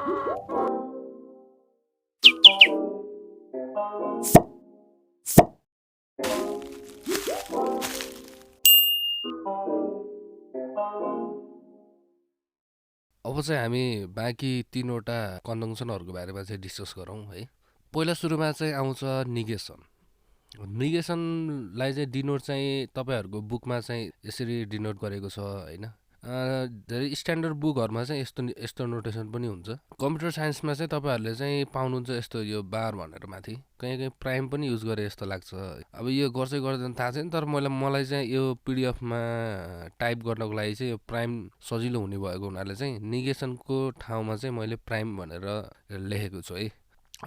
अब चाहिँ हामी बाँकी तीनवटा कन्जङ्सनहरूको बारेमा चाहिँ डिस्कस गरौँ है। पहिला सुरुमा चाहिँ आउँछ निगेसन। निगेसनलाई चाहिँ डिनोट चाहिँ तपाईँहरूको बुकमा चाहिँ यसरी डिनोट गरेको छ होइन। धेरै स्ट्यान्डर्ड बुकहरूमा चाहिँ यस्तो नोटेसन पनि हुन्छ। कम्प्युटर साइन्समा चाहिँ तपाईँहरूले चाहिँ पाउनुहुन्छ यस्तो यो बार भनेर माथि कहीँ प्राइम पनि युज गरे जस्तो लाग्छ। अब यो गर्दै गर्दैन थाहा छैन, तर मलाई चाहिँ यो पिडिएफमा टाइप गर्नको लागि चाहिँ यो प्राइम सजिलो हुने भएको हुनाले चाहिँ निगेसनको ठाउँमा चाहिँ मैले प्राइम भनेर लेखेको छु है।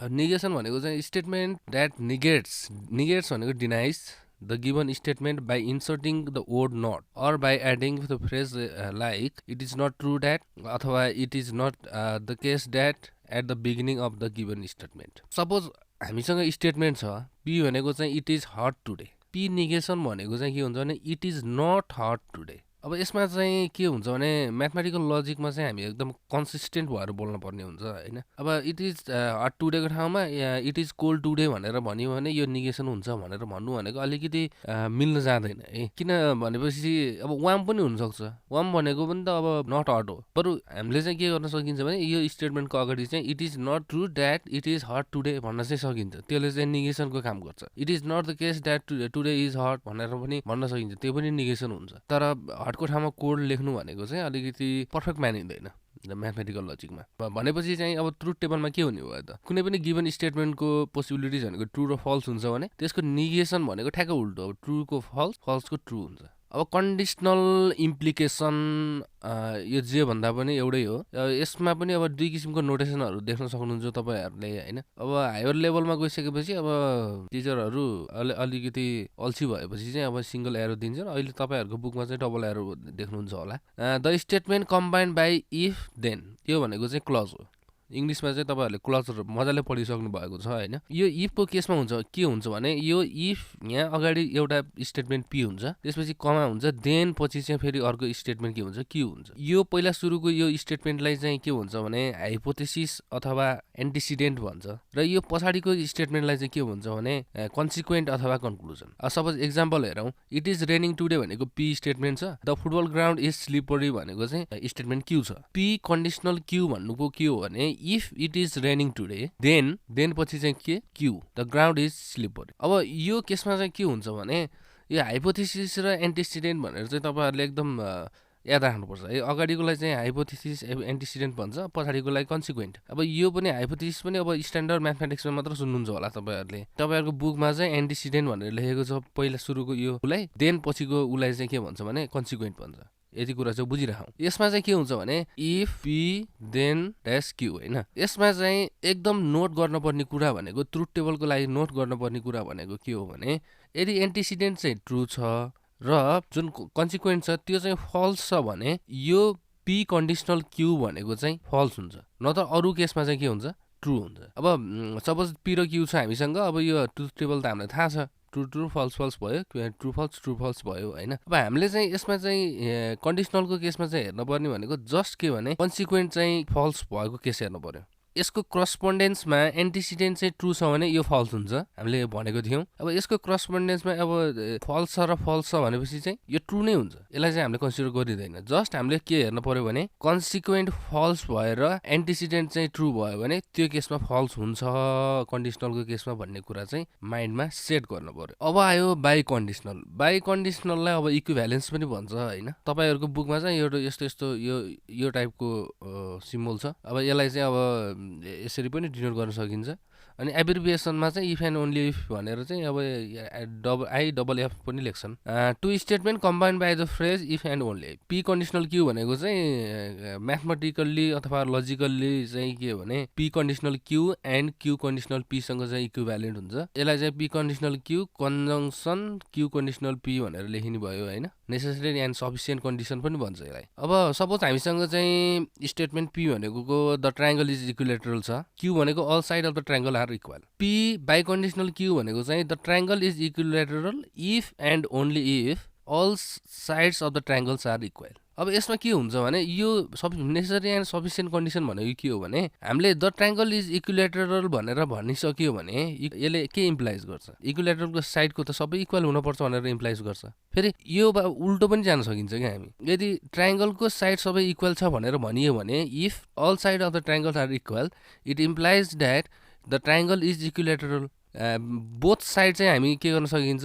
निगेसन भनेको चाहिँ स्टेटमेन्ट द्याट निगेट्स भनेको denies the given statement by inserting the word not or by adding the phrase like it is not true that अथवा it is not the case that at the beginning of the given statement. Suppose हामीसँग statement छ p भनेको चाहिँ it is hot today. p negation भनेको चाहिँ के हुन्छ भने it is not hot today. अब यसमा चाहिँ के हुन्छ भने म्याथमेटिकल लजिकमा चाहिँ हामी एकदम कन्सिस्टेन्ट भएर बोल्न पर्ने हुन्छ होइन। अब इट इज हट टुडेको ठाउँमा इट इज कोल्ड टुडे भनेर भन्यो भने यो निगेसन हुन्छ भनेर भन्नु भनेको अलिकति मिल्न जाँदैन है। किन भनेपछि अब वाम पनि हुनसक्छ, वाम भनेको पनि त अब नट हट हो। बरु हामीले चाहिँ के गर्न सकिन्छ भने यो स्टेटमेन्टको अगाडि चाहिँ it is not true that it is hot today भन्न चाहिँ सकिन्छ। त्यसले चाहिँ निगेसनको काम गर्छ। It is not the case that today is hot भनेर पनि भन्न सकिन्छ, त्यो पनि निगेसन हुन्छ। तर हटको ठाउँमा कोड लेख्नु भनेको चाहिँ अलिकति पर्फेक्ट मानिँदैन म्याथमेटिकल लजिकमा। भनेपछि चाहिँ अब ट्रुथ टेबलमा के हुने भयो त, कुनै पनि गिभन स्टेटमेन्टको पोसिबिलिटिज भनेको ट्रु र फल्स हुन्छ भने त्यसको निगेसन भनेको ठ्याक्क उल्टो, अब ट्रुको फल्स, फल्सको ट्रु हुन्छ। अब कन्डिसनल इम्प्लिकेसन यो जे भन्दा पनि एउटै हो। यसमा पनि अब दुई किसिमको नोटेसनहरू देख्न सक्नुहुन्छ तपाईँहरूले होइन। अब हायर लेभलमा गइसकेपछि अब टिचरहरू अलिकति अल्छी भएपछि चाहिँ अब सिङ्गल एरो दिन्छन्। अहिले तपाईँहरूको बुकमा चाहिँ डबल एरो देख्नुहुन्छ होला। The statement combined by if then, यो भनेको चाहिँ क्लज हो। इङ्ग्लिसमा चाहिँ तपाईँहरूले क्लजहरू मजाले पढिसक्नु भएको छ होइन। यो इफको केसमा हुन्छ के हुन्छ भने यो इफ यहाँ अगाडि एउटा स्टेटमेन्ट पी हुन्छ, त्यसपछि कमा हुन्छ, देन पछि चाहिँ फेरि अर्को स्टेटमेन्ट के हुन्छ, क्यू हुन्छ। यो पहिला सुरुको यो स्टेटमेन्टलाई चाहिँ के हुन्छ भने हाइपोथेसिस अथवा एन्टिसिडेन्ट भन्छ र यो पछाडिको स्टेटमेन्टलाई चाहिँ के भन्छ भने कन्सिक्वेन्ट अथवा कन्क्लुजन। सपोज एक्जाम्पल हेरौँ, इट इज रेनिङ टुडे भनेको पी स्टेटमेन्ट छ, the football ground is slippery भनेको चाहिँ स्टेटमेन्ट क्यू छ। पी कन्डिसनल क्यू भन्नुको के हो भने if it is raining today then पछि चाहिँ के, Q, the ground is slippery. अब यो केसमा चाहिँ के हुन्छ भने यो हाइपोथेसिस र एन्टिसिडेन्ट भनेर चाहिँ तपाईँहरूले एकदम याद राख्नुपर्छ है। अगाडिकोलाई चाहिँ हाइपोथेसिस एन्टिसिडेन्ट भन्छ, पछाडिकोलाई कन्सिक्वेन्ट। अब यो पनि हाइपोथेसिस पनि अब स्ट्यान्डर्ड म्याथमेटिक्समा मात्र सुन्नुहुन्छ होला तपाईँहरूले। तपाईँहरूको बुकमा चाहिँ एन्टिसिडेन्ट भनेर लेखेको छ पहिला सुरुको यो उलाई, देन पछिको उलाई चाहिँ के भन्छ भने कन्सिक्वेन्ट भन्छ। यति कुरा चाहिँ बुझिराखौँ। यसमा चाहिँ के हुन्छ भने if P then dash Q होइन। यसमा चाहिँ एकदम नोट गर्नुपर्ने कुरा भनेको ट्रुथ टेबलको लागि नोट गर्नुपर्ने कुरा भनेको के हो भने यदि एन्टिसिडेन्ट चाहिँ ट्रु छ र जुन कन्सिक्वेन्ट छ त्यो चाहिँ फल्स छ भने यो पी कन्डिसनल क्यू भनेको चाहिँ फल्स हुन्छ, न त अरू केसमा चाहिँ के हुन्छ, ट्रु हुन्छ। अब सपोज पी र क्यू छ हामीसँग, अब यो ट्रुथ टेबल त हामीलाई थाहा छ, ट्रु फल्स फल्स भयो, ट्रु फल्स भयो होइन। अब हामीले चाहिँ यसमा चाहिँ कन्डिसनलको केसमा चाहिँ हेर्नुपर्ने भनेको जस्ट के भने कन्सिक्वेन्ट चाहिँ फल्स भएको केस हेर्नु पर्यो। यसको करस्पोन्डेन्समा एन्टिसिडेन्ट चाहिँ ट्रु छ भने यो फल्स हुन्छ, हामीले भनेको थियौँ। अब यसको करस्पोन्डेन्समा अब फल्स छ र फल्स छ भनेपछि चाहिँ यो ट्रु नै हुन्छ, यसलाई चाहिँ हामीले कन्सिडर गरिँदैन। जस्ट हामीले के हेर्नु पर्यो भने कन्सिक्वेन्ट फल्स भएर एन्टिसिडेन्ट चाहिँ ट्रु भयो भने त्यो केसमा फल्स हुन्छ कन्डिसनलको केसमा भन्ने कुरा चाहिँ माइन्डमा सेट गर्नु पर्यो। अब आयो बाइकन्डिसनल। बाइकन्डिसनललाई अब इक्विभ्यालेन्स पनि भन्छ होइन। तपाईँहरूको बुकमा चाहिँ एउटा यस्तो यो टाइपको सिम्बल छ। अब यसलाई चाहिँ अब यसरी पनि डिनोट गर्न सकिन्छ। अनि एब्रिभिएसनमा चाहिँ इफ एन्ड ओन्ली इफ भनेर चाहिँ अब IFF पनि लेख्छन्। Two statement combined by the phrase if and only. P conditional Q भनेको चाहिँ म्याथमेटिकल्ली अथवा लजिकल्ली चाहिँ के हो भने P conditional Q and Q conditional पीसँग चाहिँ इक्विभ्यालेन्ट हुन्छ। यसलाई चाहिँ P conditional Q conjunction Q conditional P भनेर लेखिने भयो होइन। नेसेसरी एन्ड सफिसियन्ट कन्डिसन पनि भन्छ यसलाई। अब सपोज हामीसँग चाहिँ स्टेटमेन्ट पी भनेको द ट्रायङ्गल इज इक्विलेटरल छ, क्यू भनेको all side of the triangle are equal. P biconditional Q भनेको चाहिँ the triangle is equilateral if and only if all sides of the triangle are equal. अब यसमा के हुन्छ भने यो नेसेसरी एन्ड सफिसिएन्ट कन्डिसन भनेको के हो भने हामीले द ट्रायंगल इज इक्विलेटरल भनेर भनिसक्यो भने यसले के इम्प्लाइज गर्छ इक्विलेटरलको साइडको त सबै इक्वल हुनुपर्छ भनेर इम्प्लाइज गर्छ फेरि यो उल्टो पनि जान सकिन्छ क्या हामी यदि ट्रायंगलको साइड सबै इक्वल छ भनेर भनियो भने if all side of the triangle are equal it implies that the triangle is equilateral both side चाहिँ हामी के गर्न सकिन्छ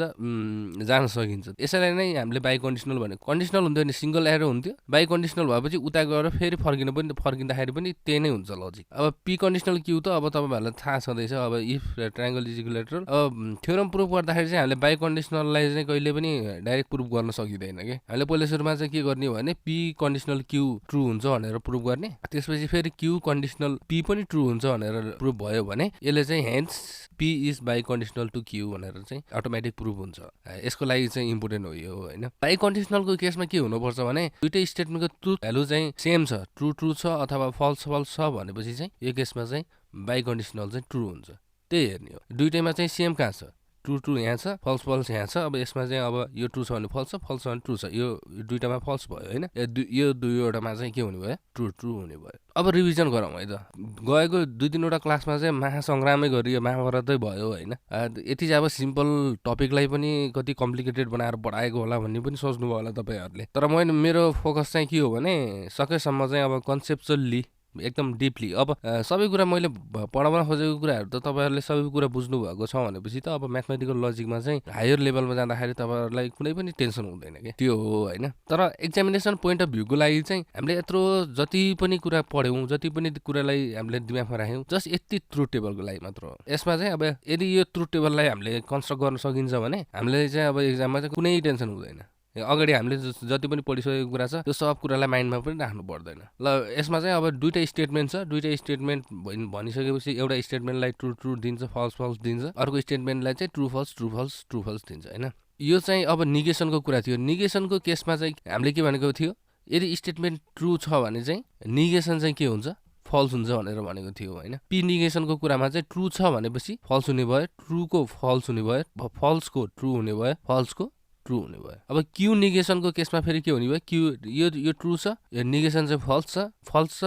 जान सकिन्छ यसैलाई नै हामीले बाइकन्डिसनल भनेको कन्डिसनल हुन्थ्यो भने सिंगल एरो हुन्थ्यो बाइकन्डिसनल भएपछि उता गएर फेरि फर्किँदाखेरि पनि त्यही नै हुन्छ लजिक अब पी कन्डिसनल क्यू त अब तपाईहरुलाई थाहा छँदैछ अब इफ ट्रायंगल इज इक्विलेटरल अब थ्योरम प्रुफ गर्दाखेरि चाहिँ हामीले बाइकन्डिसनललाई चाहिँ कहिले पनि डाइरेक्ट प्रुफ गर्न सकिदैन के हामीले पहिलो सुरुमा चाहिँ के गर्ने हो भने पी कन्डिसनल क्यू ट्रु हुन्छ भनेर प्रुफ गर्ने त्यसपछि फेरि क्यू कन्डिसनल पी पनि ट्रु हुन्छ भनेर प्रुफ भयो भने यसले चाहिँ hence P is biconditional to Q भनेर चाहिँ अटोमेटिक प्रुफ हुन्छ यसको लागि चाहिँ इम्पोर्टेन्ट हो यो हैन बाइकन्डिसनलको केसमा के हुनुपर्छ भने दुईटै स्टेटमेन्टको ट्रुथ भ्यालु चाहिँ सेम छ ट्रु छ अथवा फल्स छ भनेपछि चाहिँ यो केसमा चाहिँ बाइकन्डिसनल चाहिँ ट्रु हुन्छ त्यही हेर्ने हो दुईटैमा चाहिँ सेम कहाँ छ ट्रु यहाँ छ फल्स यहाँ छ अब यसमा चाहिँ अब यो ट्रु छ भने फल्स छ भने ट्रु छ यो दुईटामा फल्स भयो हैन यो दुईवटामा चाहिँ के हुने भयो ट्रु हुने भयो अब रिभिजन गरौँ है त गएको 2-3 वटा क्लासमा चाहिँ महासंग्रामै गरियो महाभारतै भयो हैन यति चाहिँ अब सिम्पल टपिकलाई पनि कति कम्प्लिकेटेड बनाएर पढाएको होला भन्ने पनि सोच्नुभयो होला तपाईहरुले तर मेरो फोकस चाहिँ के हो भने सकेसम्म चाहिँ अब कन्सेप्चुअली एकदम डिपली अब सबै कुरा मैले पढाउन खोजेको कुराहरु त तपाईहरुले सबै कुरा बुझ्नु भएको छ भनेपछि त अब म्याथमेटिकल लजिकमा चाहिँ हायर लेभलमा जाँदाखेरि तपाईहरुलाई कुनै पनि टेन्सन हुँदैन के त्यो हो हैन तर एक्जामिनेसन पोइन्ट अफ भ्यूको लागि चाहिँ हामीले यत्रो जति पनि कुरा पढ्यौं जति पनि कुरालाई हामीले दिमागमा राख्यौं जस्ट यति ट्रुथ टेबलको लागि मात्र हो यसमा चाहिँ अब यदि यो ट्रुथ टेबललाई हामीले कन्स्ट्रक्ट गर्न सकिन्छ भने हामीले चाहिँ अब एक्जाममा चाहिँ कुनै टेन्सन हुँदैन अगाडि हामीले जति पनि पढिसकेको कुरा छ त्यो सब कुरालाई माइन्डमा पनि राख्नु पर्दैन ल यसमा चाहिँ अब दुईटै स्टेटमेन्ट छ दुईटै स्टेटमेन्ट भनिसकेपछि एउटा स्टेटमेन्टलाई ट्रु दिन्छ फल्स दिन्छ अर्को स्टेटमेन्टलाई चाहिँ ट्रु फल्स दिन्छ हैन यो चाहिँ अब निगेसनको कुरा थियो निगेसनको केसमा चाहिँ हामीले के भनेको थियो यदि स्टेटमेन्ट ट्रु छ भने चाहिँ निगेसन चाहिँ के हुन्छ फल्स हुन्छ भनेर भनेको थियो हैन पी निगेसनको कुरामा चाहिँ ट्रु छ भनेपछि फल्स हुने भयो ट्रुको फल्स हुने भयो फल्सको ट्रु हुने भयो फल्सको ट्रु हुने भयो अब क्यू निगेसनको केसमा फेरि के हुने भयो क्यू यो ट्रु छ यो निगेसन चाहिँ फल्स छ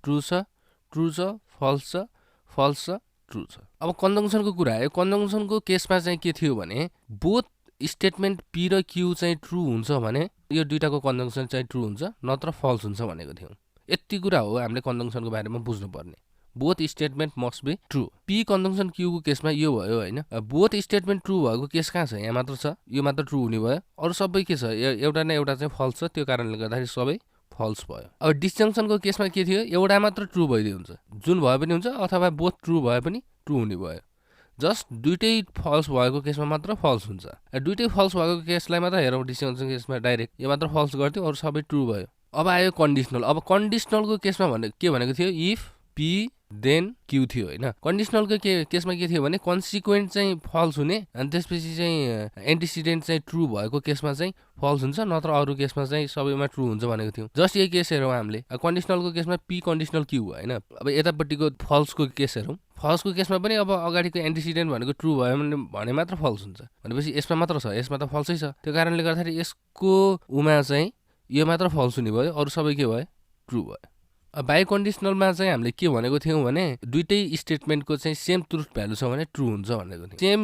ट्रु छ फल्स छ ट्रु छ अब कन्जङ्सनको कुरा आयो कन्जङ्सनको केसमा चाहिँ के थियो भने बोथ स्टेटमेन्ट पी र क्यू चाहिँ ट्रु हुन्छ भने यो दुईटाको कन्जङ्सन चाहिँ ट्रु हुन्छ नत्र फल्स हुन्छ भनेको थियौं यति कुरा हो हामीले कन्जङ्सनको बारेमा बुझ्नु पर्ने both statement must be true P conjunction Q को केसमा यो भयो हैन बोथ स्टेटमेन्ट ट्रु भएको केस कहाँ छ यहाँ मात्र छ यो मात्र ट्रु हुने भयो अरु सबै के छ एउटा न एउटा चाहिँ फल्स छ त्यो कारणले गर्दाखेरि सबै फल्स भयो अब डिस्जङ्सनको केसमा के थियो एउटा मात्र ट्रु भइदियो हुन्छ जुन भए पनि हुन्छ अथवा बोथ ट्रु भए पनि ट्रु हुने भयो जस्ट दुईटै फल्स भएको केसमा मात्र फल्स हुन्छ दुईटै फल्स भएको केसलाई मात्र हेरौँ डिस्जङ्सनको केसमा डाइरेक्ट यो मात्र फल्स गर्थ्यो अरु सबै ट्रु भयो अब आयो कन्डिसनल अब कन्डिसनलको केसमा के भनेको थियो इफ पी देन क्यू थियो हैन कन्डिसनलको केसमा के थियो भने कन्सिक्वेन्ट चाहिँ फल्स हुने अनि त्यसपछि चाहिँ एन्टिसिडेन्ट चाहिँ ट्रु भएको केसमा चाहिँ फल्स हुन्छ नत्र अरु केसमा चाहिँ सबैमा ट्रु हुन्छ भनेको थियो जस्ट यही केस हेरौँ हामीले कन्डिसनलको केसमा पी कन्डिसनल क्यू हैन अब यतापट्टिको फल्सको केस हेरौँ फल्सको केसमा पनि अब अगाडिको एन्टिसिडेन्ट भनेको ट्रु भयो भने मात्र फल्स हुन्छ भनेपछि यसमा मात्र छ यसमा त फल्सै छ त्यो कारणले गर्दाखेरि यसको उमा चाहिँ यो मात्र फल्स हुने भयो अरु सबै के भयो ट्रु भयो बाइकन्डिसनलमा चाहिँ हामीले के भनेको थियौं भने दुईटै स्टेटमेन्टको चाहिँ सेम ट्रुथ भ्यालु छ भने ट्रु हुन्छ भनेको थियौं सेम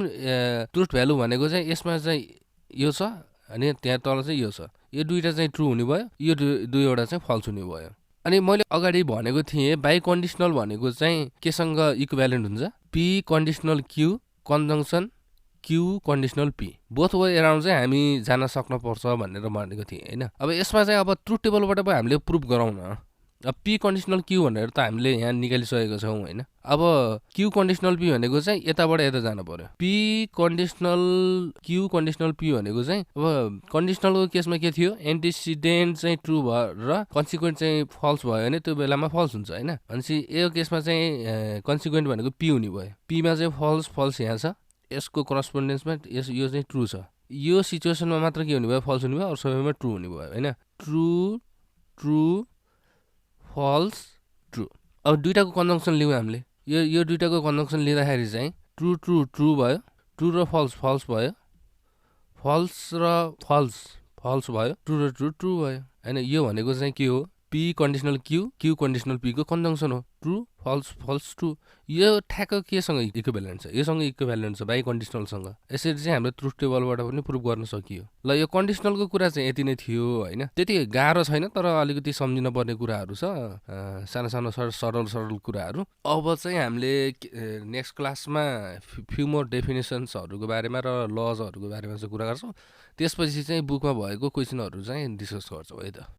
ट्रुथ भ्यालु भनेको चाहिँ यसमा चाहिँ यो छ अनि त्यहाँ तल चाहिँ यो छ यो दुईटा चाहिँ ट्रु हुने भयो यो दुईवटा चाहिँ फल्स हुने भयो अनि मैले अगाडि भनेको थिएँ बाइकन्डिसनल भनेको चाहिँ केसँग इक्विभ्यालेन्ट हुन्छ P conditional Q conjunction Q conditional P both way around चाहिँ हामी जान सक्न पर्छ भनेर भनेको थिएँ हैन अब यसमा चाहिँ अब ट्रुथ टेबलबाट पनि हामीले प्रुफ गरौँ न अब पी कन्डिसनल क्यू भनेर त हामीले यहाँ निकालिसकेको छौं हैन अब क्यू कन्डिसनल पी भनेको चाहिँ यताबाट यता जानु पर्यो P conditional Q conditional P भनेको चाहिँ अब कन्डिसनलको केसमा के थियो एन्टिसिडेन्ट चाहिँ ट्रु भयो र कन्सिक्वेन्ट चाहिँ फल्स भयो भने त्यो बेलामा फल्स हुन्छ हैन अनि यो केसमा चाहिँ कन्सिक्वेन्ट भनेको पी हुने भयो पीमा चाहिँ फल्स यहाँ छ यसको करस्पोन्डेन्समा यो चाहिँ ट्रु छ यो सिचुएसनमा मात्र के हुने भयो फल्स हुने भयो अरु सबैमा ट्रु हुने भयो हैन ट्रु फल्स ट्रु अब दुईटाको कन्जङ्सन लियौँ हामीले यो दुईटाको कन्जङ्सन लिँदाखेरि चाहिँ ट्रु भयो ट्रु र फल्स भयो फल्स र फल्स भयो ट्रु र ट्रु भयो होइन यो भनेको चाहिँ के हो पी कन्डिसनल क्यु कन्डिसनल पीको कन्जङ्सन हो ट्रु फल्स ट्रु यो ठ्याक्क केसँग इक्विभ्यालेन्ट छ योसँग इक्विभ्यालेन्ट छ बाई कन्डिसनलसँग यसरी चाहिँ हामीले ट्रुथ टेबलबाट पनि प्रुभ गर्न सकियो ल यो कन्डिसनलको कुरा चाहिँ यति नै थियो होइन त्यति गाह्रो छैन तर अलिकति सम्झिन पर्ने कुराहरू छ सानो सानो सरल कुराहरू अब चाहिँ हामीले नेक्स्ट क्लासमा फ्यु मोर डेफिनेसन्सहरूको बारेमा र लजहरूको बारेमा चाहिँ कुरा गर्छौँ त्यसपछि चाहिँ बुकमा भएको क्वेसनहरू चाहिँ डिस्कस गर्छौँ है त